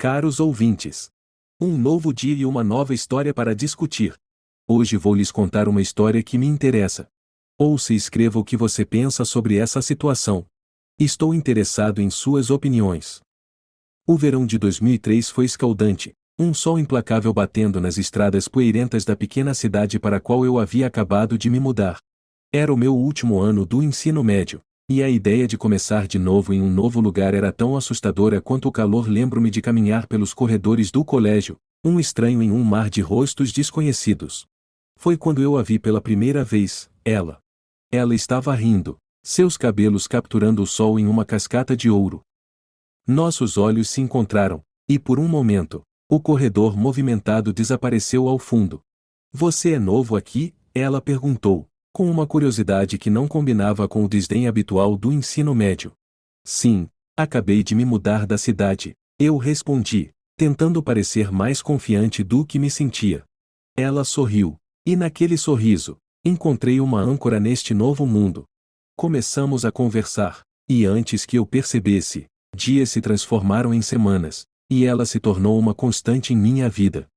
Caros ouvintes, um novo dia e uma nova história para discutir. Hoje vou lhes contar uma história que me interessa. Ouça e escreva o que você pensa sobre essa situação. Estou interessado em suas opiniões. O verão de 2003 foi escaldante, um sol implacável batendo nas estradas poeirentas da pequena cidade para a qual eu havia acabado de me mudar. Era o meu último ano do ensino médio, e a ideia de começar de novo em um novo lugar era tão assustadora quanto o calor. Lembro-me de caminhar pelos corredores do colégio, um estranho em um mar de rostos desconhecidos. Foi quando eu a vi pela primeira vez, ela. Ela estava rindo, seus cabelos capturando o sol em uma cascata de ouro. Nossos olhos se encontraram, e por um momento, o corredor movimentado desapareceu ao fundo. Você é novo aqui? Ela perguntou, com uma curiosidade que não combinava com o desdém habitual do ensino médio. Sim, acabei de me mudar da cidade, eu respondi, tentando parecer mais confiante do que me sentia. Ela sorriu, e naquele sorriso, encontrei uma âncora neste novo mundo. Começamos a conversar, e antes que eu percebesse, dias se transformaram em semanas, e ela se tornou uma constante em minha vida.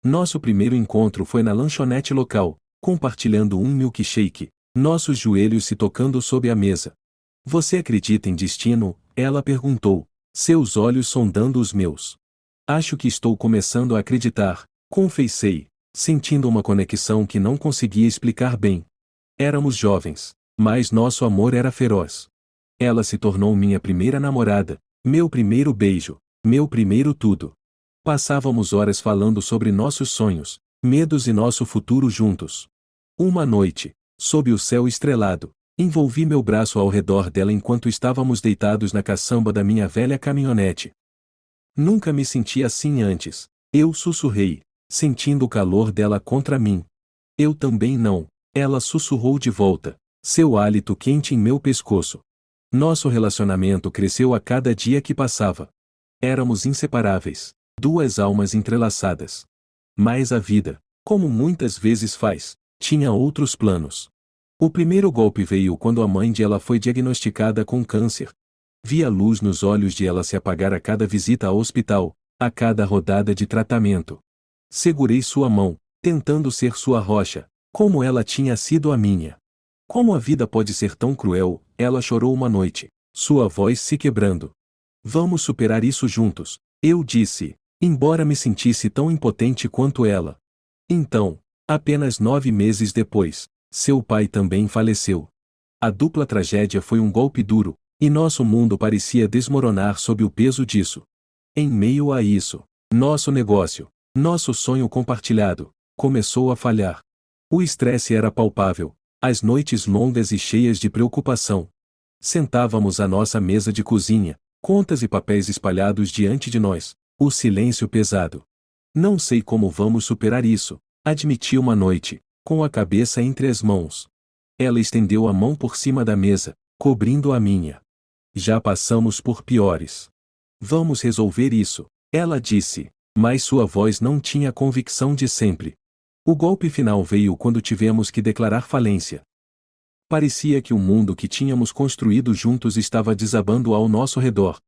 Nosso primeiro encontro foi na lanchonete local, compartilhando um milkshake, nossos joelhos se tocando sob a mesa. Você acredita em destino? Ela perguntou, seus olhos sondando os meus. Acho que estou começando a acreditar, confessei, sentindo uma conexão que não conseguia explicar bem. Éramos jovens, mas nosso amor era feroz. Ela se tornou minha primeira namorada, meu primeiro beijo, meu primeiro tudo. Passávamos horas falando sobre nossos sonhos, medos e nosso futuro juntos. Uma noite, sob o céu estrelado, envolvi meu braço ao redor dela enquanto estávamos deitados na caçamba da minha velha caminhonete. Nunca me senti assim antes, eu sussurrei, sentindo o calor dela contra mim. Eu também não, ela sussurrou de volta, seu hálito quente em meu pescoço. Nosso relacionamento cresceu a cada dia que passava. Éramos inseparáveis, duas almas entrelaçadas. Mas a vida, como muitas vezes faz, tinha outros planos. O primeiro golpe veio quando a mãe de ela foi diagnosticada com câncer. Vi a luz nos olhos de ela se apagar a cada visita ao hospital, a cada rodada de tratamento. Segurei sua mão, tentando ser sua rocha, como ela tinha sido a minha. Como a vida pode ser tão cruel? Ela chorou uma noite, sua voz se quebrando. Vamos superar isso juntos, eu disse, embora me sentisse tão impotente quanto ela. Então, apenas 9 meses depois, seu pai também faleceu. A dupla tragédia foi um golpe duro, e nosso mundo parecia desmoronar sob o peso disso. Em meio a isso, nosso negócio, nosso sonho compartilhado, começou a falhar. O estresse era palpável, as noites longas e cheias de preocupação. Sentávamos à nossa mesa de cozinha, contas e papéis espalhados diante de nós, o silêncio pesado. Não sei como vamos superar isso, admiti uma noite, com a cabeça entre as mãos. Ela estendeu a mão por cima da mesa, cobrindo a minha. Já passamos por piores. Vamos resolver isso, ela disse, mas sua voz não tinha a convicção de sempre. O golpe final veio quando tivemos que declarar falência. Parecia que o mundo que tínhamos construído juntos estava desabando ao nosso redor.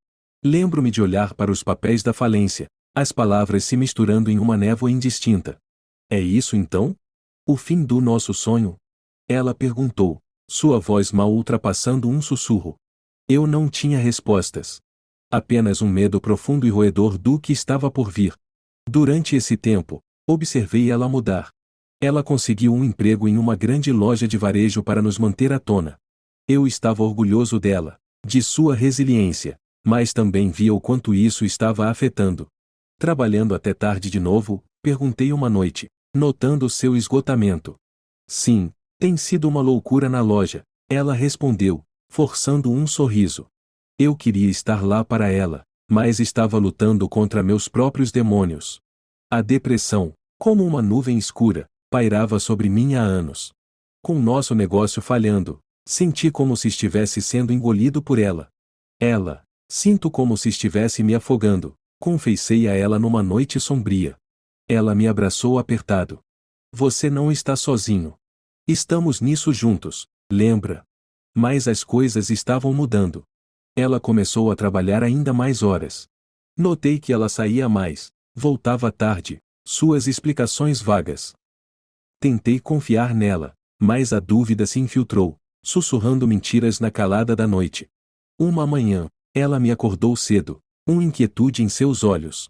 Lembro-me de olhar para os papéis da falência, as palavras se misturando em uma névoa indistinta. É isso então? O fim do nosso sonho? Ela perguntou, sua voz mal ultrapassando um sussurro. Eu não tinha respostas. Apenas um medo profundo e roedor do que estava por vir. Durante esse tempo, observei ela mudar. Ela conseguiu um emprego em uma grande loja de varejo para nos manter à tona. Eu estava orgulhoso dela, de sua resiliência, mas também via o quanto isso estava a afetando. Trabalhando até tarde de novo? Perguntei uma noite, notando seu esgotamento. Sim, tem sido uma loucura na loja, ela respondeu, forçando um sorriso. Eu queria estar lá para ela, mas estava lutando contra meus próprios demônios. A depressão, como uma nuvem escura, pairava sobre mim há anos. Com nosso negócio falhando, senti como se estivesse sendo engolido por ela. Sinto como se estivesse me afogando, confessei a ela numa noite sombria. Ela me abraçou apertado. Você não está sozinho. Estamos nisso juntos, lembra? Mas as coisas estavam mudando. Ela começou a trabalhar ainda mais horas. Notei que ela saía mais, voltava tarde, suas explicações vagas. Tentei confiar nela, mas a dúvida se infiltrou, sussurrando mentiras na calada da noite. Uma manhã, ela me acordou cedo, uma inquietude em seus olhos.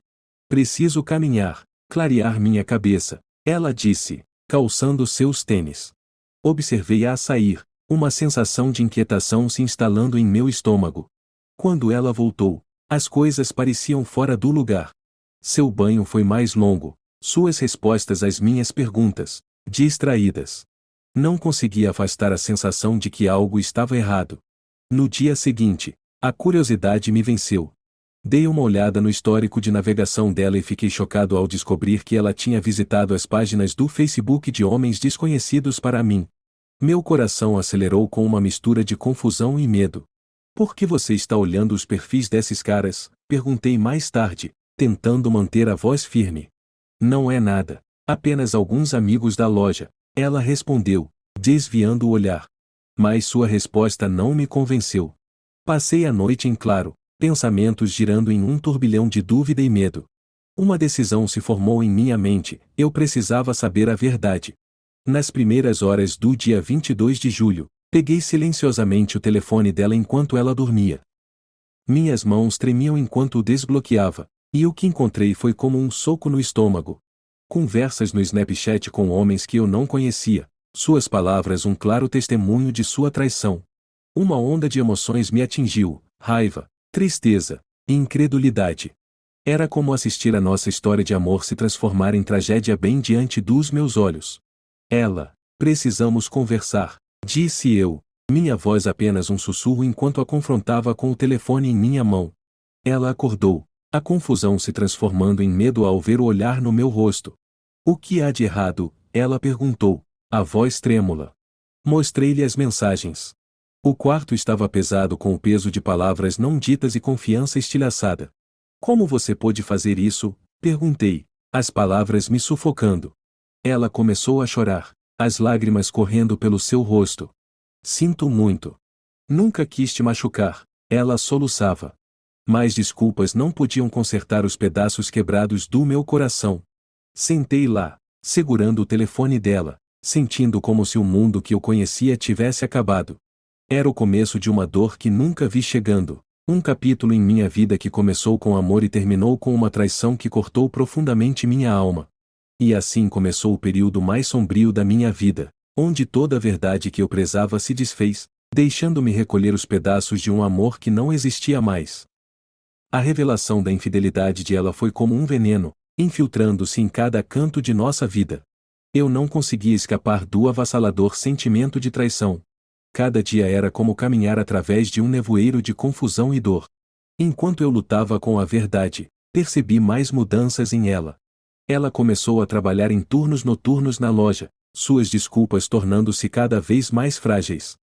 Preciso caminhar, clarear minha cabeça, ela disse, calçando seus tênis. Observei-a a sair, uma sensação de inquietação se instalando em meu estômago. Quando ela voltou, as coisas pareciam fora do lugar. Seu banho foi mais longo, suas respostas às minhas perguntas, distraídas. Não conseguia afastar a sensação de que algo estava errado. No dia seguinte, a curiosidade me venceu. Dei uma olhada no histórico de navegação dela e fiquei chocado ao descobrir que ela tinha visitado as páginas do Facebook de homens desconhecidos para mim. Meu coração acelerou com uma mistura de confusão e medo. Por que você está olhando os perfis desses caras? Perguntei mais tarde, tentando manter a voz firme. Não é nada, apenas alguns amigos da loja, ela respondeu, desviando o olhar. Mas sua resposta não me convenceu. Passei a noite em claro, pensamentos girando em um turbilhão de dúvida e medo. Uma decisão se formou em minha mente, eu precisava saber a verdade. Nas primeiras horas do dia 22 de julho, peguei silenciosamente o telefone dela enquanto ela dormia. Minhas mãos tremiam enquanto o desbloqueava, e o que encontrei foi como um soco no estômago. Conversas no Snapchat com homens que eu não conhecia, suas palavras um claro testemunho de sua traição. Uma onda de emoções me atingiu, raiva, tristeza, e incredulidade. Era como assistir a nossa história de amor se transformar em tragédia bem diante dos meus olhos. Ela, precisamos conversar, disse eu, minha voz apenas um sussurro enquanto a confrontava com o telefone em minha mão. Ela acordou, a confusão se transformando em medo ao ver o olhar no meu rosto. O que há de errado? Ela perguntou, a voz trêmula. Mostrei-lhe as mensagens. O quarto estava pesado com o peso de palavras não ditas e confiança estilhaçada. Como você pôde fazer isso? Perguntei, as palavras me sufocando. Ela começou a chorar, as lágrimas correndo pelo seu rosto. Sinto muito. Nunca quis te machucar, ela soluçava. Mas desculpas não podiam consertar os pedaços quebrados do meu coração. Sentei lá, segurando o telefone dela, sentindo como se o mundo que eu conhecia tivesse acabado. Era o começo de uma dor que nunca vi chegando, um capítulo em minha vida que começou com amor e terminou com uma traição que cortou profundamente minha alma. E assim começou o período mais sombrio da minha vida, onde toda a verdade que eu prezava se desfez, deixando-me recolher os pedaços de um amor que não existia mais. A revelação da infidelidade de ela foi como um veneno, infiltrando-se em cada canto de nossa vida. Eu não conseguia escapar do avassalador sentimento de traição. Cada dia era como caminhar através de um nevoeiro de confusão e dor. Enquanto eu lutava com a verdade, percebi mais mudanças em ela. Ela começou a trabalhar em turnos noturnos na loja, suas desculpas tornando-se cada vez mais frágeis.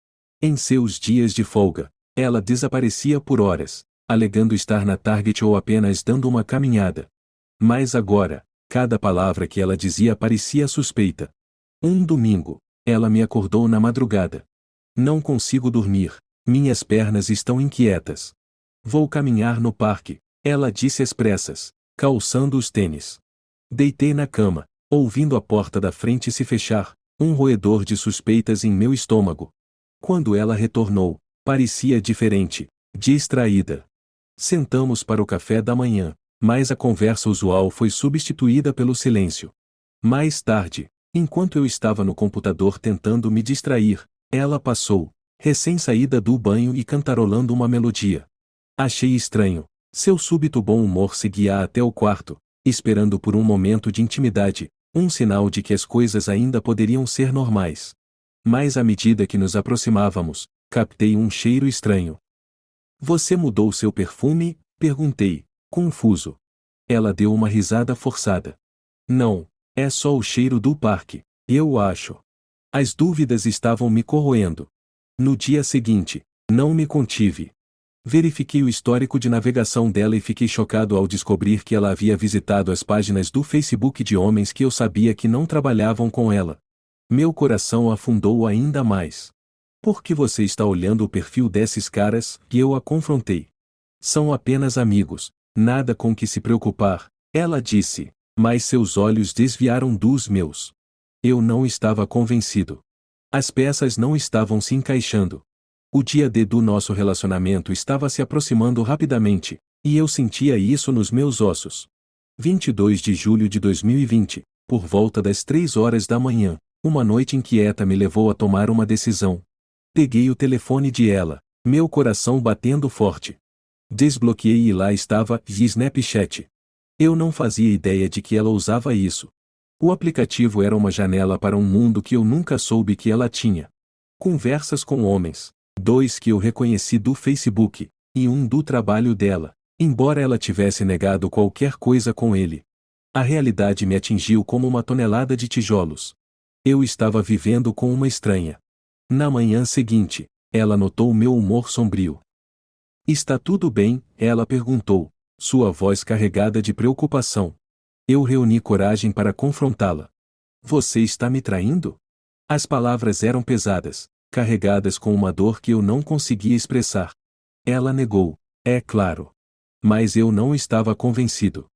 Em seus dias de folga, ela desaparecia por horas, alegando estar na Target ou apenas dando uma caminhada. Mas agora, cada palavra que ela dizia parecia suspeita. Um domingo, ela me acordou na madrugada. Não consigo dormir, minhas pernas estão inquietas. Vou caminhar no parque, ela disse às pressas, calçando os tênis. Deitei na cama, ouvindo a porta da frente se fechar, um roedor de suspeitas em meu estômago. Quando ela retornou, parecia diferente, distraída. Sentamos para o café da manhã, mas a conversa usual foi substituída pelo silêncio. Mais tarde, enquanto eu estava no computador tentando me distrair, ela passou, recém-saída do banho e cantarolando uma melodia. Achei estranho. Seu súbito bom humor seguia até o quarto, esperando por um momento de intimidade, um sinal de que as coisas ainda poderiam ser normais. Mas à medida que nos aproximávamos, captei um cheiro estranho. Você mudou seu perfume? Perguntei, confuso. Ela deu uma risada forçada. Não, é só o cheiro do parque, eu acho. As dúvidas estavam me corroendo. No dia seguinte, não me contive. Verifiquei o histórico de navegação dela e fiquei chocado ao descobrir que ela havia visitado as páginas do Facebook de homens que eu sabia que não trabalhavam com ela. Meu coração afundou ainda mais. Por que você está olhando o perfil desses caras? E eu a confrontei. São apenas amigos, Nada com que se preocupar, ela disse, mas seus olhos desviaram dos meus. Eu não estava convencido. As peças não estavam se encaixando. O dia D do nosso relacionamento estava se aproximando rapidamente, e eu sentia isso nos meus ossos. 22 de julho de 2020, por volta das 3 horas da manhã, uma noite inquieta me levou a tomar uma decisão. Peguei o telefone de ela, meu coração batendo forte. Desbloqueei e lá estava Snapchat. Eu não fazia ideia de que ela usava isso. O aplicativo era uma janela para um mundo que eu nunca soube que ela tinha. Conversas com homens, 2 que eu reconheci do Facebook, e um do trabalho dela, embora ela tivesse negado qualquer coisa com ele. A realidade me atingiu como uma tonelada de tijolos. Eu estava vivendo com uma estranha. Na manhã seguinte, ela notou meu humor sombrio. Está tudo bem? Ela perguntou, sua voz carregada de preocupação. Eu reuni coragem para confrontá-la. Você está me traindo? As palavras eram pesadas, carregadas com uma dor que eu não conseguia expressar. Ela negou, é claro. Mas eu não estava convencido.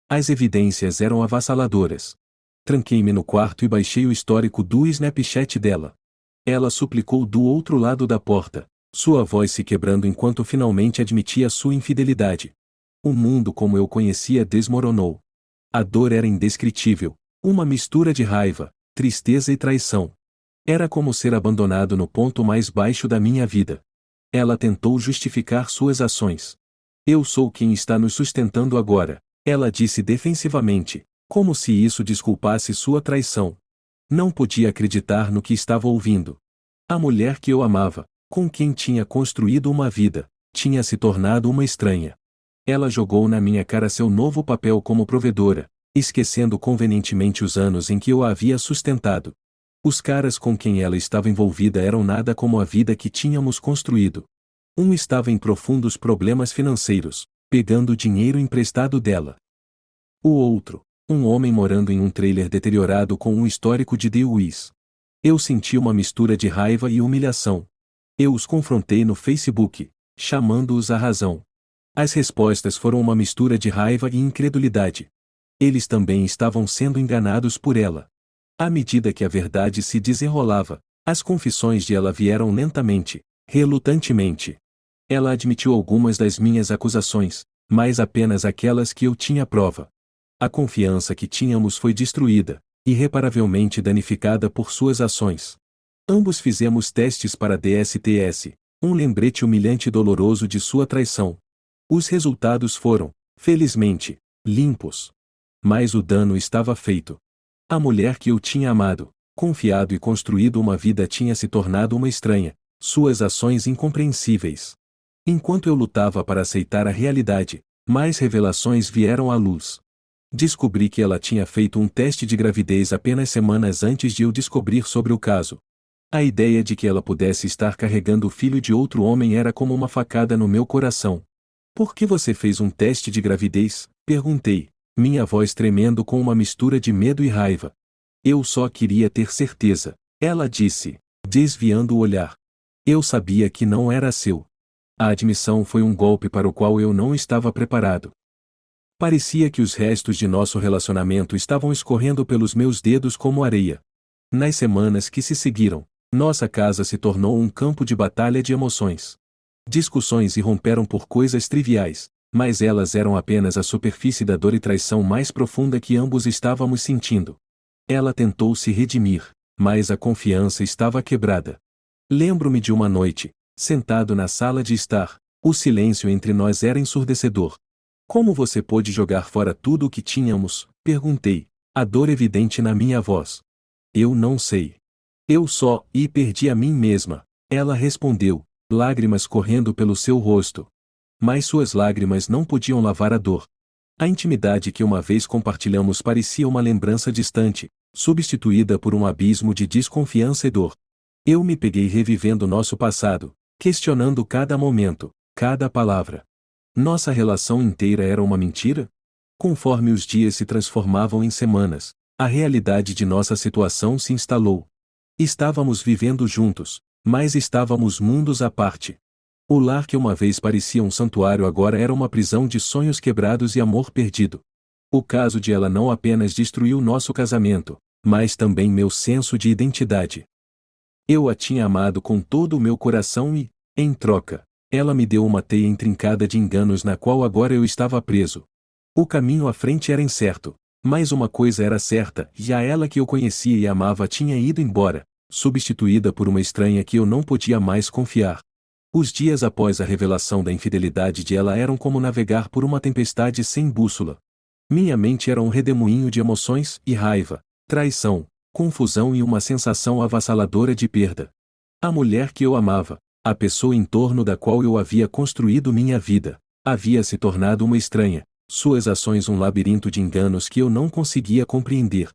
As evidências eram avassaladoras. Tranquei-me no quarto e baixei o histórico do Snapchat dela. Ela suplicou do outro lado da porta, sua voz se quebrando enquanto finalmente admitia sua infidelidade. O mundo como eu conhecia desmoronou. A dor era indescritível, uma mistura de raiva, tristeza e traição. Era como ser abandonado no ponto mais baixo da minha vida. Ela tentou justificar suas ações. Eu sou quem está nos sustentando agora, ela disse defensivamente, como se isso desculpasse sua traição. Não podia acreditar no que estava ouvindo. A mulher que eu amava, com quem tinha construído uma vida, tinha se tornado uma estranha. Ela jogou na minha cara seu novo papel como provedora, esquecendo convenientemente os anos em que eu a havia sustentado. Os caras com quem ela estava envolvida eram nada como a vida que tínhamos construído. Um estava em profundos problemas financeiros, pegando dinheiro emprestado dela. O outro, um homem morando em um trailer deteriorado com um histórico de DUIs. Eu senti uma mistura de raiva e humilhação. Eu os confrontei no Facebook, chamando-os à razão. As respostas foram uma mistura de raiva e incredulidade. Eles também estavam sendo enganados por ela. À medida que a verdade se desenrolava, as confissões de ela vieram lentamente, relutantemente. Ela admitiu algumas das minhas acusações, mas apenas aquelas que eu tinha prova. A confiança que tínhamos foi destruída, irreparavelmente danificada por suas ações. Ambos fizemos testes para DSTS, um lembrete humilhante e doloroso de sua traição. Os resultados foram, felizmente, limpos. Mas o dano estava feito. A mulher que eu tinha amado, confiado e construído uma vida tinha se tornado uma estranha, suas ações incompreensíveis. Enquanto eu lutava para aceitar a realidade, mais revelações vieram à luz. Descobri que ela tinha feito um teste de gravidez apenas semanas antes de eu descobrir sobre o caso. A ideia de que ela pudesse estar carregando o filho de outro homem era como uma facada no meu coração. Por que você fez um teste de gravidez? Perguntei, minha voz tremendo com uma mistura de medo e raiva. Eu só queria ter certeza, ela disse, desviando o olhar. Eu sabia que não era seu. A admissão foi um golpe para o qual eu não estava preparado. Parecia que os restos de nosso relacionamento estavam escorrendo pelos meus dedos como areia. Nas semanas que se seguiram, nossa casa se tornou um campo de batalha de emoções. Discussões irromperam por coisas triviais, mas elas eram apenas a superfície da dor e traição mais profunda que ambos estávamos sentindo. Ela tentou se redimir, mas a confiança estava quebrada. Lembro-me de uma noite, sentado na sala de estar, o silêncio entre nós era ensurdecedor. Como você pôde jogar fora tudo o que tínhamos? Perguntei, a dor evidente na minha voz. Eu não sei. Eu só, e perdi a mim mesma, ela respondeu, lágrimas correndo pelo seu rosto. Mas suas lágrimas não podiam lavar a dor. A intimidade que uma vez compartilhamos parecia uma lembrança distante, substituída por um abismo de desconfiança e dor. Eu me peguei revivendo nosso passado, questionando cada momento, cada palavra. Nossa relação inteira era uma mentira? Conforme os dias se transformavam em semanas, a realidade de nossa situação se instalou. Estávamos vivendo juntos, mas estávamos mundos à parte. O lar que uma vez parecia um santuário agora era uma prisão de sonhos quebrados e amor perdido. O caso de ela não apenas destruiu nosso casamento, mas também meu senso de identidade. Eu a tinha amado com todo o meu coração e, em troca, ela me deu uma teia intrincada de enganos na qual agora eu estava preso. O caminho à frente era incerto, mas uma coisa era certa, e a ela que eu conhecia e amava tinha ido embora, substituída por uma estranha que eu não podia mais confiar. Os dias após a revelação da infidelidade de ela eram como navegar por uma tempestade sem bússola. Minha mente era um redemoinho de emoções e raiva, traição, confusão e uma sensação avassaladora de perda. A mulher que eu amava, a pessoa em torno da qual eu havia construído minha vida, havia se tornado uma estranha, suas ações um labirinto de enganos que eu não conseguia compreender.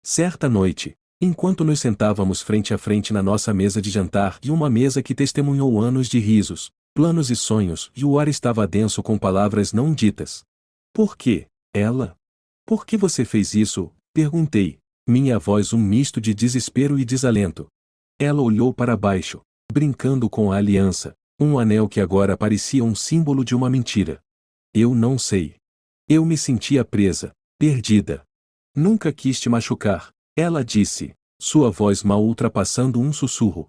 Certa noite, enquanto nos sentávamos frente a frente na nossa mesa de jantar e uma mesa que testemunhou anos de risos, planos e sonhos, e o ar estava denso com palavras não ditas. Por quê? Ela? Por que você fez isso? Perguntei, minha voz um misto de desespero e desalento. Ela olhou para baixo, brincando com a aliança, um anel que agora parecia um símbolo de uma mentira. Eu não sei. Eu me sentia presa, perdida. Nunca quis te machucar, ela disse, sua voz mal ultrapassando um sussurro.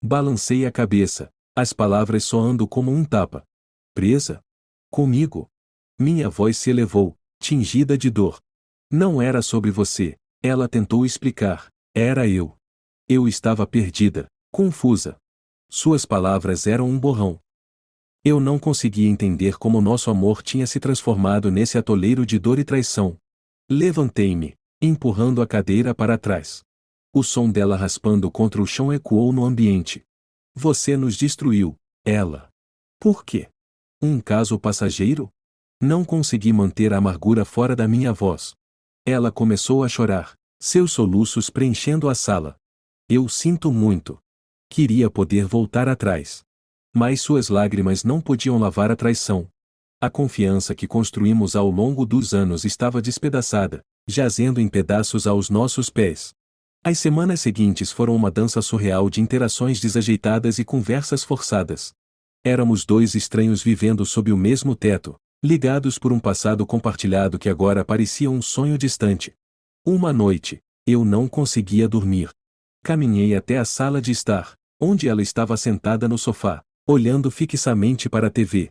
Balancei a cabeça, as palavras soando como um tapa. Presa? Comigo? Minha voz se elevou, tingida de dor. Não era sobre você, ela tentou explicar, era eu. Eu estava perdida, confusa. Suas palavras eram um borrão. Eu não conseguia entender como nosso amor tinha se transformado nesse atoleiro de dor e traição. Levantei-me, empurrando a cadeira para trás. O som dela raspando contra o chão ecoou no ambiente. Você nos destruiu, ela. Por quê? Um caso passageiro? Não consegui manter a amargura fora da minha voz. Ela começou a chorar, seus soluços preenchendo a sala. Eu sinto muito. Queria poder voltar atrás. Mas suas lágrimas não podiam lavar a traição. A confiança que construímos ao longo dos anos estava despedaçada, jazendo em pedaços aos nossos pés. As semanas seguintes foram uma dança surreal de interações desajeitadas e conversas forçadas. Éramos dois estranhos vivendo sob o mesmo teto, ligados por um passado compartilhado que agora parecia um sonho distante. Uma noite, eu não conseguia dormir. Caminhei até a sala de estar, onde ela estava sentada no sofá, olhando fixamente para a TV.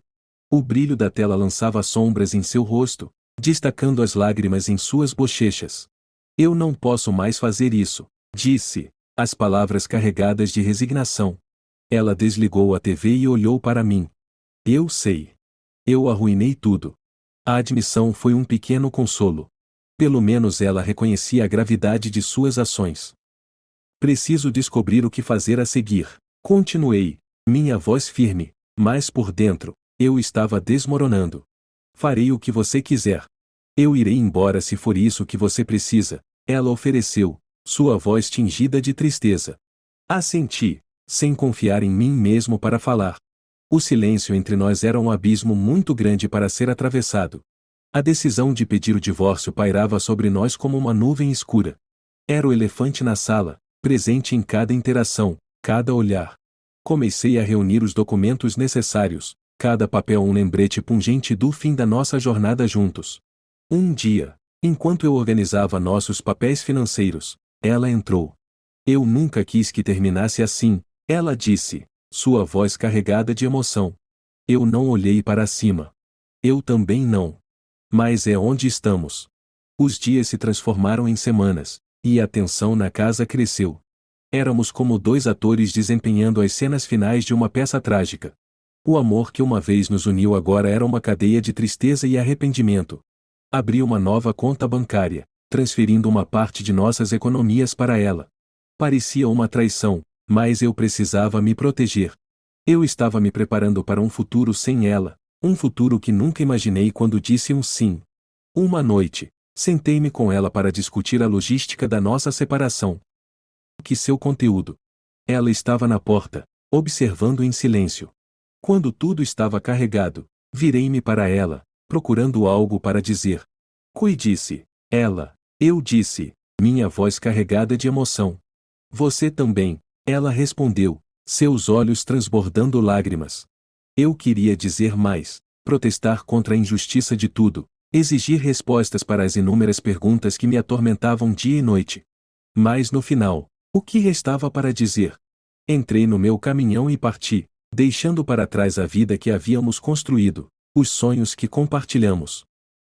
O brilho da tela lançava sombras em seu rosto, destacando as lágrimas em suas bochechas. Eu não posso mais fazer isso, disse, as palavras carregadas de resignação. Ela desligou a TV e olhou para mim. Eu sei. Eu arruinei tudo. A admissão foi um pequeno consolo. Pelo menos ela reconhecia a gravidade de suas ações. Preciso descobrir o que fazer a seguir. Continuei, minha voz firme, mas por dentro, eu estava desmoronando. Farei o que você quiser. Eu irei embora se for isso que você precisa, ela ofereceu, sua voz tingida de tristeza. Assenti, sem confiar em mim mesmo para falar. O silêncio entre nós era um abismo muito grande para ser atravessado. A decisão de pedir o divórcio pairava sobre nós como uma nuvem escura. Era o elefante na sala, presente em cada interação, cada olhar. Comecei a reunir os documentos necessários, cada papel um lembrete pungente do fim da nossa jornada juntos. Um dia, enquanto eu organizava nossos papéis financeiros, ela entrou. Eu nunca quis que terminasse assim, ela disse, sua voz carregada de emoção. Eu não olhei para cima. Eu também não. Mas é onde estamos. Os dias se transformaram em semanas, e a tensão na casa cresceu. Éramos como dois atores desempenhando as cenas finais de uma peça trágica. O amor que uma vez nos uniu agora era uma cadeia de tristeza e arrependimento. Abri uma nova conta bancária, transferindo uma parte de nossas economias para ela. Parecia uma traição, mas eu precisava me proteger. Eu estava me preparando para um futuro sem ela, um futuro que nunca imaginei quando disse um sim. Uma noite, sentei-me com ela para discutir a logística da nossa separação. Que seu conteúdo. Ela estava na porta, observando em silêncio. Quando tudo estava carregado, virei-me para ela, procurando algo para dizer. Disse. Ela. Eu disse, minha voz carregada de emoção. Você também, ela respondeu, seus olhos transbordando lágrimas. Eu queria dizer mais, protestar contra a injustiça de tudo, exigir respostas para as inúmeras perguntas que me atormentavam dia e noite. Mas no final, o que restava para dizer? Entrei no meu caminhão e parti, deixando para trás a vida que havíamos construído, os sonhos que compartilhamos.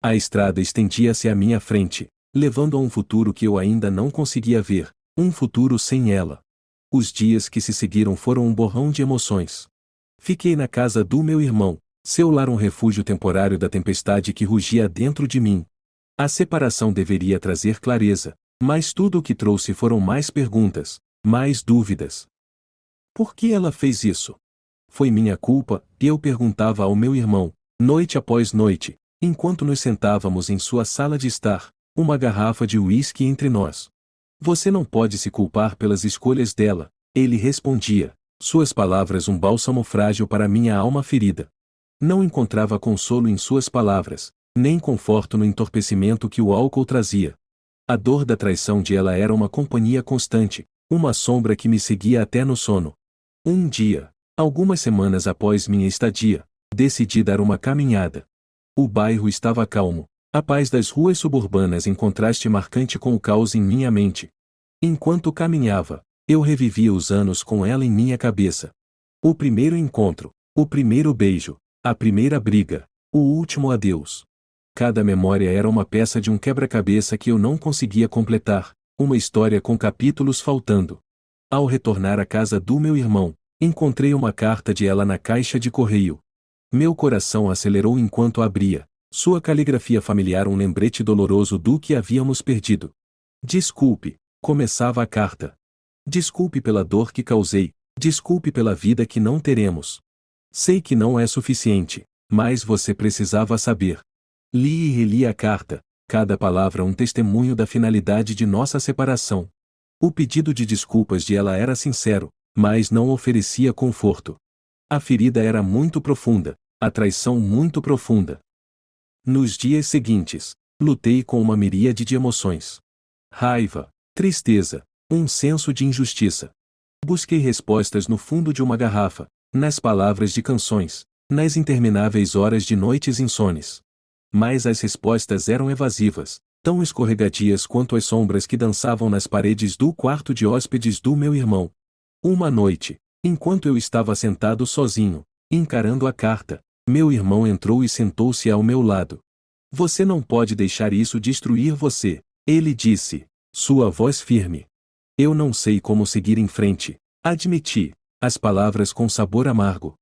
A estrada estendia-se à minha frente, levando a um futuro que eu ainda não conseguia ver, um futuro sem ela. Os dias que se seguiram foram um borrão de emoções. Fiquei na casa do meu irmão, seu lar um refúgio temporário da tempestade que rugia dentro de mim. A separação deveria trazer clareza, mas tudo o que trouxe foram mais perguntas, mais dúvidas. Por que ela fez isso? Foi minha culpa, e eu perguntava ao meu irmão, noite após noite, enquanto nos sentávamos em sua sala de estar, uma garrafa de uísque entre nós. Você não pode se culpar pelas escolhas dela, ele respondia, suas palavras um bálsamo frágil para minha alma ferida. Não encontrava consolo em suas palavras, nem conforto no entorpecimento que o álcool trazia. A dor da traição de ela era uma companhia constante, uma sombra que me seguia até no sono. Um dia, algumas semanas após minha estadia, decidi dar uma caminhada. O bairro estava calmo, a paz das ruas suburbanas em contraste marcante com o caos em minha mente. Enquanto caminhava, eu revivia os anos com ela em minha cabeça. O primeiro encontro, o primeiro beijo, a primeira briga, o último adeus. Cada memória era uma peça de um quebra-cabeça que eu não conseguia completar, uma história com capítulos faltando. Ao retornar à casa do meu irmão, encontrei uma carta de ela na caixa de correio. Meu coração acelerou enquanto abria, sua caligrafia familiar um lembrete doloroso do que havíamos perdido. Desculpe, começava a carta. Desculpe pela dor que causei, desculpe pela vida que não teremos. Sei que não é suficiente, mas você precisava saber. Li e reli a carta, cada palavra um testemunho da finalidade de nossa separação. O pedido de desculpas de ela era sincero, mas não oferecia conforto. A ferida era muito profunda, a traição muito profunda. Nos dias seguintes, lutei com uma miríade de emoções. Raiva, tristeza, um senso de injustiça. Busquei respostas no fundo de uma garrafa, nas palavras de canções, nas intermináveis horas de noites insones. Mas as respostas eram evasivas, tão escorregadias quanto as sombras que dançavam nas paredes do quarto de hóspedes do meu irmão. Uma noite, enquanto eu estava sentado sozinho, encarando a carta, meu irmão entrou e sentou-se ao meu lado. Você não pode deixar isso destruir você, ele disse, sua voz firme. Eu não sei como seguir em frente, admiti, as palavras com sabor amargo.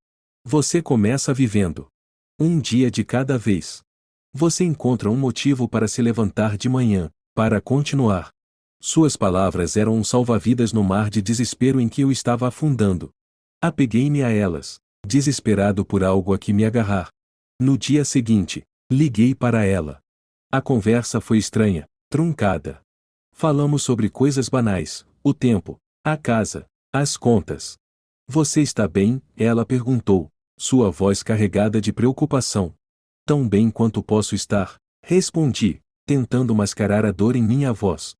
Você começa vivendo um dia de cada vez. Você encontra um motivo para se levantar de manhã, para continuar. Suas palavras eram um salva-vidas no mar de desespero em que eu estava afundando. Apeguei-me a elas, desesperado por algo a que me agarrar. No dia seguinte, liguei para ela. A conversa foi estranha, truncada. Falamos sobre coisas banais, o tempo, a casa, as contas. Você está bem? Ela perguntou, sua voz carregada de preocupação. Tão bem quanto posso estar, respondi, tentando mascarar a dor em minha voz.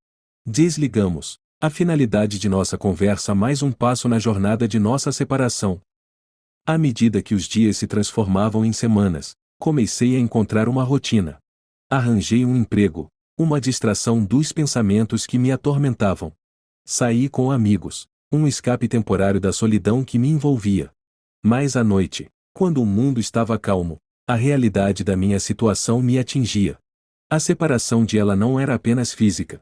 Desligamos. A finalidade de nossa conversa mais um passo na jornada de nossa separação. À medida que os dias se transformavam em semanas, comecei a encontrar uma rotina. Arranjei um emprego, uma distração dos pensamentos que me atormentavam. Saí com amigos, um escape temporário da solidão que me envolvia. Mas à noite, quando o mundo estava calmo, a realidade da minha situação me atingia. A separação de ela não era apenas física.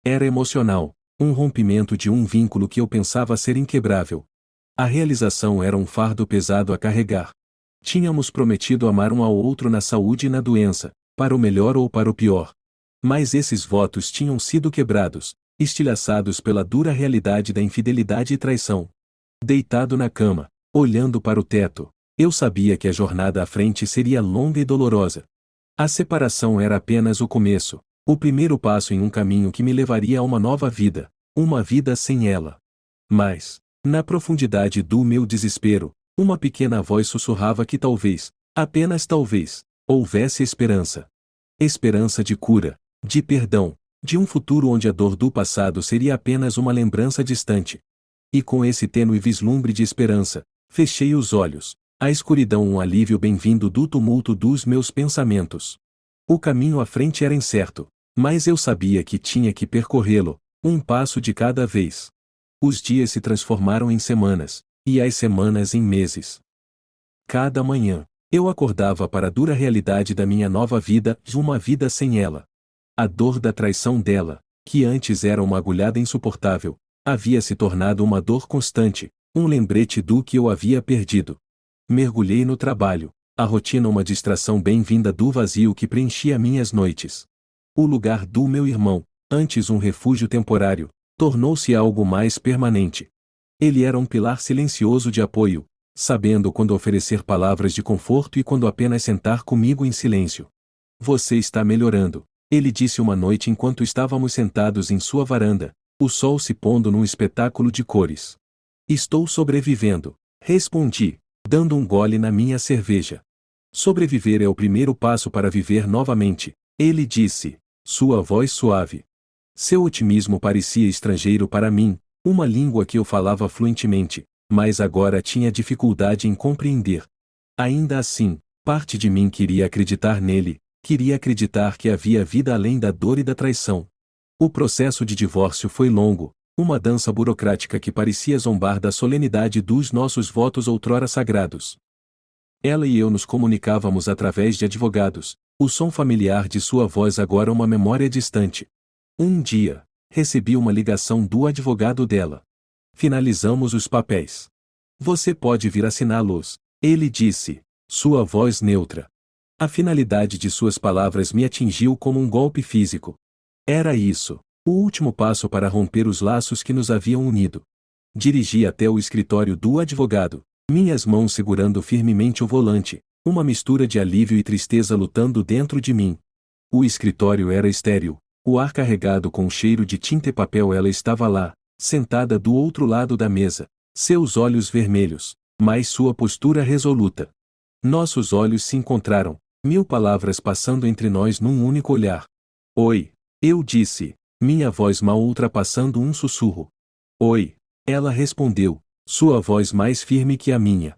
Era emocional, um rompimento de um vínculo que eu pensava ser inquebrável. A realização era um fardo pesado a carregar. Tínhamos prometido amar um ao outro na saúde e na doença, para o melhor ou para o pior. Mas esses votos tinham sido quebrados, estilhaçados pela dura realidade da infidelidade e traição. Deitado na cama, olhando para o teto, eu sabia que a jornada à frente seria longa e dolorosa. A separação era apenas o começo, o primeiro passo em um caminho que me levaria a uma nova vida, uma vida sem ela. Mas, na profundidade do meu desespero, uma pequena voz sussurrava que talvez, apenas talvez, houvesse esperança. Esperança de cura, de perdão, de um futuro onde a dor do passado seria apenas uma lembrança distante. E com esse tênue vislumbre de esperança, fechei os olhos, A escuridão um alívio bem-vindo do tumulto dos meus pensamentos. O caminho à frente era incerto, mas eu sabia que tinha que percorrê-lo, um passo de cada vez. Os dias se transformaram em semanas, e as semanas em meses. Cada manhã, eu acordava para a dura realidade da minha nova vida, de uma vida sem ela. A dor da traição dela, que antes era uma agulhada insuportável, havia se tornado uma dor constante, um lembrete do que eu havia perdido. Mergulhei no trabalho, a rotina uma distração bem-vinda do vazio que preenchia minhas noites. O lugar do meu irmão, antes um refúgio temporário, tornou-se algo mais permanente. Ele era um pilar silencioso de apoio, sabendo quando oferecer palavras de conforto e quando apenas sentar comigo em silêncio. Você está melhorando, ele disse uma noite enquanto estávamos sentados em sua varanda, o sol se pondo num espetáculo de cores. Estou sobrevivendo, respondi, dando um gole na minha cerveja. Sobreviver é o primeiro passo para viver novamente, ele disse, sua voz suave. Seu otimismo parecia estrangeiro para mim, uma língua que eu falava fluentemente, mas agora tinha dificuldade em compreender. Ainda assim, parte de mim queria acreditar nele, queria acreditar que havia vida além da dor e da traição. O processo de divórcio foi longo, uma dança burocrática que parecia zombar da solenidade dos nossos votos outrora sagrados. Ela e eu nos comunicávamos através de advogados, o som familiar de sua voz agora uma memória distante. Um dia, recebi uma ligação do advogado dela. Finalizamos os papéis. Você pode vir assiná-los, ele disse, sua voz neutra. A finalidade de suas palavras me atingiu como um golpe físico. Era isso, o último passo para romper os laços que nos haviam unido. Dirigi até o escritório do advogado, minhas mãos segurando firmemente o volante, uma mistura de alívio e tristeza lutando dentro de mim. O escritório era estéril, o ar carregado com cheiro de tinta e papel. Ela estava lá, sentada do outro lado da mesa, seus olhos vermelhos, mas sua postura resoluta. Nossos olhos se encontraram, mil palavras passando entre nós num único olhar. Oi, eu disse, minha voz mal ultrapassando um sussurro. Oi, ela respondeu, sua voz mais firme que a minha.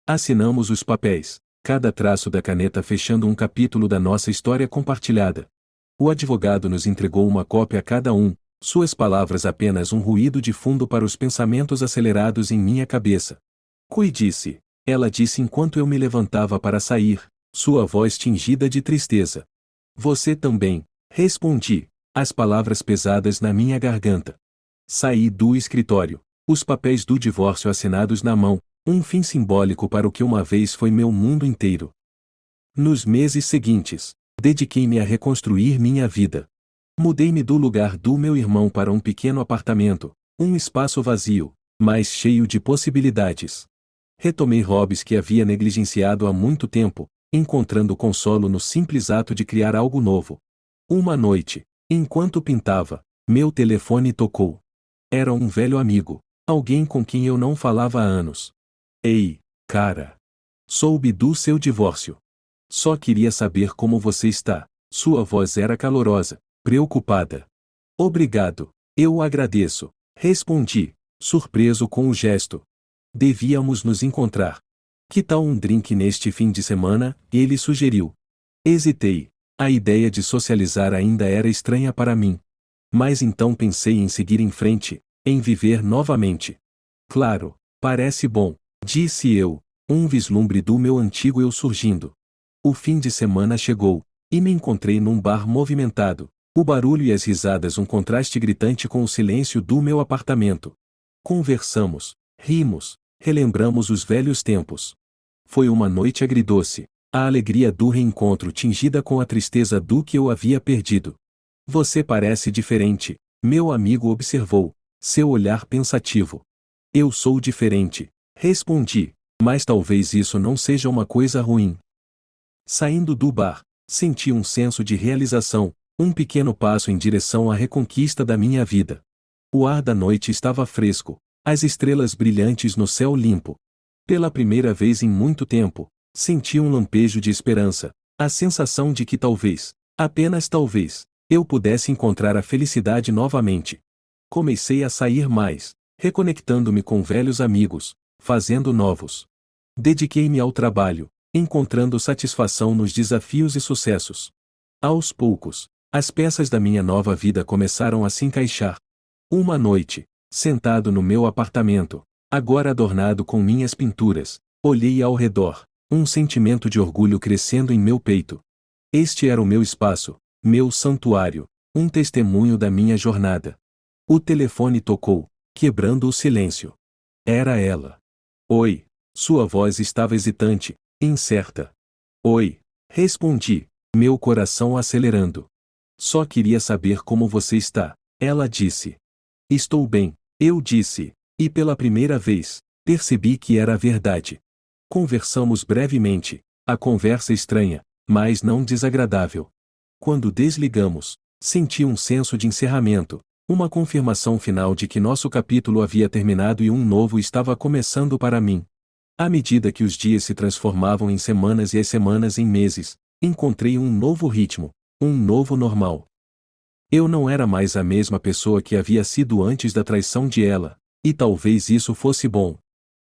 Assinamos os papéis, cada traço da caneta fechando um capítulo da nossa história compartilhada. O advogado nos entregou uma cópia a cada um, suas palavras apenas um ruído de fundo para os pensamentos acelerados em minha cabeça. Cuide-se, ela disse enquanto eu me levantava para sair, sua voz tingida de tristeza. Você também, respondi, as palavras pesadas na minha garganta. Saí do escritório, os papéis do divórcio assinados na mão, um fim simbólico para o que uma vez foi meu mundo inteiro. Nos meses seguintes, dediquei-me a reconstruir minha vida. Mudei-me do lugar do meu irmão para um pequeno apartamento, um espaço vazio, mas cheio de possibilidades. Retomei hobbies que havia negligenciado há muito tempo, encontrando consolo no simples ato de criar algo novo. Uma noite, enquanto pintava, meu telefone tocou. Era um velho amigo, alguém com quem eu não falava há anos. Ei, cara! Soube do seu divórcio. Só queria saber como você está. Sua voz era calorosa, preocupada. Obrigado, eu agradeço, respondi, surpreso com o gesto. Devíamos nos encontrar. Que tal um drink neste fim de semana? Ele sugeriu. Hesitei. A ideia de socializar ainda era estranha para mim. Mas então pensei em seguir em frente, em viver novamente. Claro, parece bom, disse eu, um vislumbre do meu antigo eu surgindo. O fim de semana chegou, e me encontrei num bar movimentado, o barulho e as risadas um contraste gritante com o silêncio do meu apartamento. Conversamos, rimos, relembramos os velhos tempos. Foi uma noite agridoce, a alegria do reencontro tingida com a tristeza do que eu havia perdido. Você parece diferente, meu amigo observou, seu olhar pensativo. Eu sou diferente, respondi, mas talvez isso não seja uma coisa ruim. Saindo do bar, senti um senso de realização, um pequeno passo em direção à reconquista da minha vida. O ar da noite estava fresco, as estrelas brilhantes no céu limpo. Pela primeira vez em muito tempo, senti um lampejo de esperança, a sensação de que talvez, apenas talvez, eu pudesse encontrar a felicidade novamente. Comecei a sair mais, reconectando-me com velhos amigos, fazendo novos Dediquei-me ao trabalho, encontrando satisfação nos desafios e sucessos. Aos poucos, as peças da minha nova vida começaram a se encaixar. Uma noite, sentado no meu apartamento, agora adornado com minhas pinturas, olhei ao redor, um sentimento de orgulho crescendo em meu peito. Este era o meu espaço, meu santuário, um testemunho da minha jornada. O telefone tocou, quebrando o silêncio. Era ela. Oi. Sua voz estava hesitante, incerta. Oi. Respondi, meu coração acelerando. Só queria saber como você está, ela disse. Estou bem, eu disse, e pela primeira vez, percebi que era verdade. Conversamos brevemente, a conversa estranha, mas não desagradável. Quando desligamos, senti um senso de encerramento, uma confirmação final de que nosso capítulo havia terminado e um novo estava começando para mim. À medida que os dias se transformavam em semanas e as semanas em meses, encontrei um novo ritmo, um novo normal. Eu não era mais a mesma pessoa que havia sido antes da traição de ela, e talvez isso fosse bom.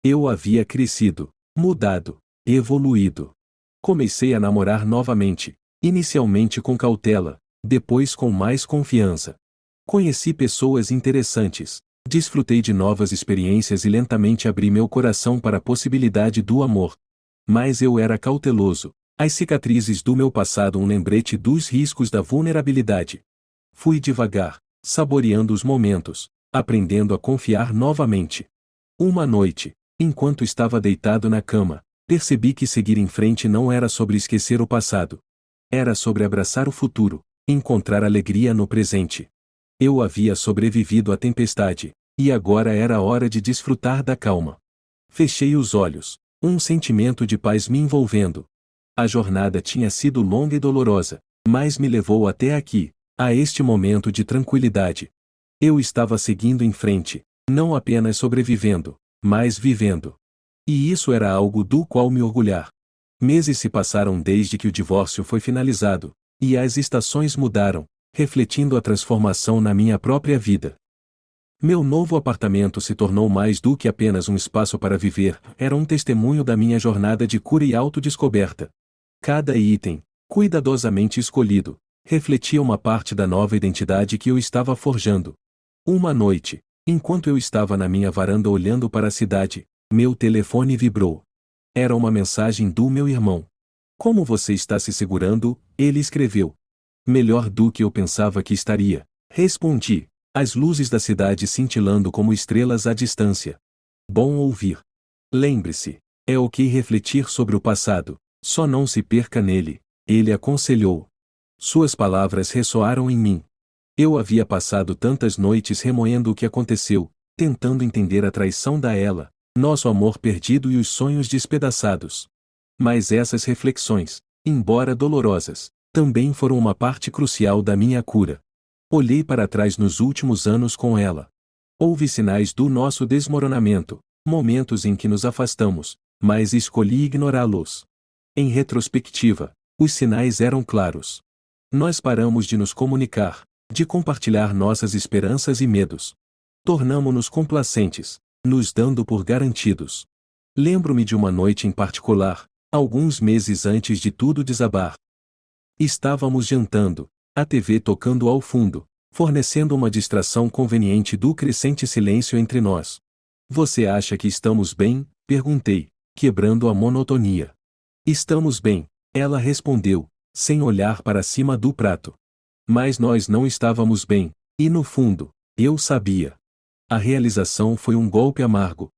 Eu havia crescido, mudado, evoluído. Comecei a namorar novamente, inicialmente com cautela, depois com mais confiança. Conheci pessoas interessantes, desfrutei de novas experiências e lentamente abri meu coração para a possibilidade do amor. Mas eu era cauteloso, as cicatrizes do meu passado um lembrete dos riscos da vulnerabilidade. Fui devagar, saboreando os momentos, aprendendo a confiar novamente. Uma noite, enquanto estava deitado na cama, percebi que seguir em frente não era sobre esquecer o passado. Era sobre abraçar o futuro, encontrar alegria no presente. Eu havia sobrevivido à tempestade, e agora era a hora de desfrutar da calma. Fechei os olhos, um sentimento de paz me envolvendo. A jornada tinha sido longa e dolorosa, mas me levou até aqui, a este momento de tranquilidade. Eu estava seguindo em frente, não apenas sobrevivendo, mas vivendo. E isso era algo do qual me orgulhar. Meses se passaram desde que o divórcio foi finalizado, e as estações mudaram, refletindo a transformação na minha própria vida. Meu novo apartamento se tornou mais do que apenas um espaço para viver, era um testemunho da minha jornada de cura e autodescoberta. Cada item, cuidadosamente escolhido, refletia uma parte da nova identidade que eu estava forjando. Uma noite, enquanto eu estava na minha varanda olhando para a cidade, meu telefone vibrou. Era uma mensagem do meu irmão. Como você está se segurando? Ele escreveu. Melhor do que eu pensava que estaria, respondi, as luzes da cidade cintilando como estrelas à distância. Bom ouvir. Lembre-se, é ok refletir sobre o passado, só não se perca nele, ele aconselhou. Suas palavras ressoaram em mim. Eu havia passado tantas noites remoendo o que aconteceu, tentando entender a traição da ela, nosso amor perdido e os sonhos despedaçados. Mas essas reflexões, embora dolorosas, também foram uma parte crucial da minha cura. Olhei para trás nos últimos anos com ela. Houve sinais do nosso desmoronamento, momentos em que nos afastamos, mas escolhi ignorá-los. Em retrospectiva, os sinais eram claros. Nós paramos de nos comunicar, de compartilhar nossas esperanças e medos. Tornamo-nos complacentes, nos dando por garantidos. Lembro-me de uma noite em particular, alguns meses antes de tudo desabar. Estávamos jantando, a TV tocando ao fundo, fornecendo uma distração conveniente do crescente silêncio entre nós. Você acha que estamos bem? Perguntei, quebrando a monotonia. Estamos bem, ela respondeu, sem olhar para cima do prato. Mas nós não estávamos bem, e no fundo, eu sabia. A realização foi um golpe amargo.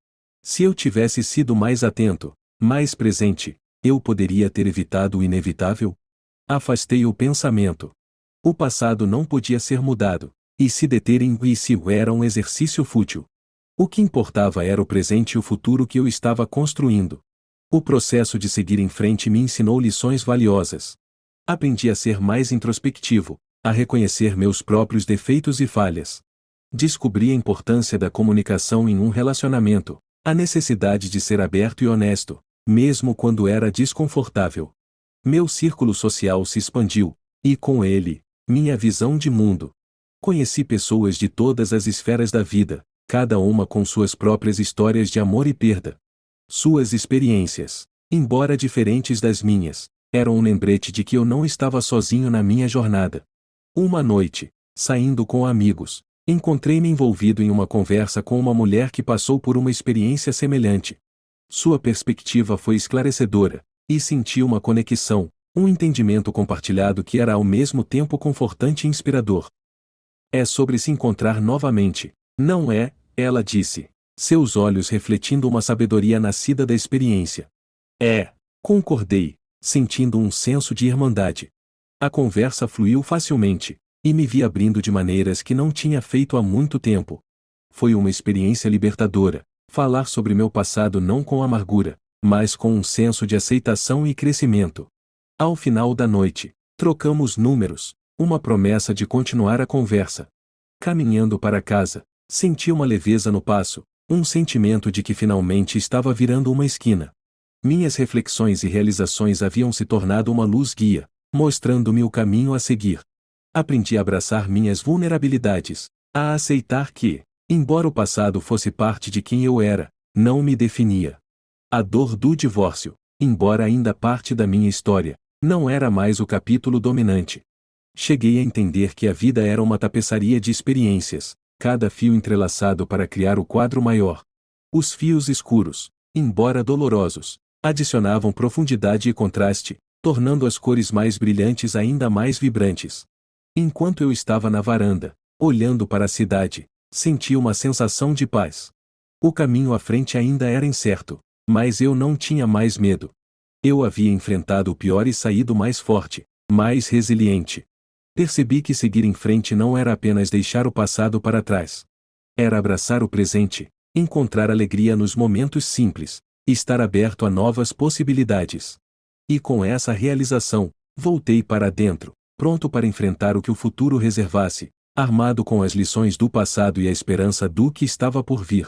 Se eu tivesse sido mais atento, mais presente, eu poderia ter evitado o inevitável? Afastei o pensamento. O passado não podia ser mudado, e se deter em si era um exercício fútil. O que importava era o presente e o futuro que eu estava construindo. O processo de seguir em frente me ensinou lições valiosas. Aprendi a ser mais introspectivo, a reconhecer meus próprios defeitos e falhas. Descobri a importância da comunicação em um relacionamento, a necessidade de ser aberto e honesto, mesmo quando era desconfortável. Meu círculo social se expandiu, e com ele, minha visão de mundo. Conheci pessoas de todas as esferas da vida, cada uma com suas próprias histórias de amor e perda. Suas experiências, embora diferentes das minhas, eram um lembrete de que eu não estava sozinho na minha jornada. Uma noite, saindo com amigos, encontrei-me envolvido em uma conversa com uma mulher que passou por uma experiência semelhante. Sua perspectiva foi esclarecedora, e senti uma conexão, um entendimento compartilhado que era ao mesmo tempo confortante e inspirador. É sobre se encontrar novamente, não é? Ela disse, seus olhos refletindo uma sabedoria nascida da experiência. É, concordei, sentindo um senso de irmandade. A conversa fluiu facilmente, e me vi abrindo de maneiras que não tinha feito há muito tempo. Foi uma experiência libertadora, falar sobre meu passado não com amargura, mas com um senso de aceitação e crescimento. Ao final da noite, trocamos números, uma promessa de continuar a conversa. Caminhando para casa, senti uma leveza no passo, um sentimento de que finalmente estava virando uma esquina. Minhas reflexões e realizações haviam se tornado uma luz guia, mostrando-me o caminho a seguir. Aprendi a abraçar minhas vulnerabilidades, a aceitar que, embora o passado fosse parte de quem eu era, não me definia. A dor do divórcio, embora ainda parte da minha história, não era mais o capítulo dominante. Cheguei a entender que a vida era uma tapeçaria de experiências, cada fio entrelaçado para criar o quadro maior. Os fios escuros, embora dolorosos, adicionavam profundidade e contraste, tornando as cores mais brilhantes ainda mais vibrantes. Enquanto eu estava na varanda, olhando para a cidade, senti uma sensação de paz. O caminho à frente ainda era incerto, mas eu não tinha mais medo. Eu havia enfrentado o pior e saído mais forte, mais resiliente. Percebi que seguir em frente não era apenas deixar o passado para trás. Era abraçar o presente, encontrar alegria nos momentos simples, e estar aberto a novas possibilidades. E com essa realização, voltei para dentro, pronto para enfrentar o que o futuro reservasse, armado com as lições do passado e a esperança do que estava por vir.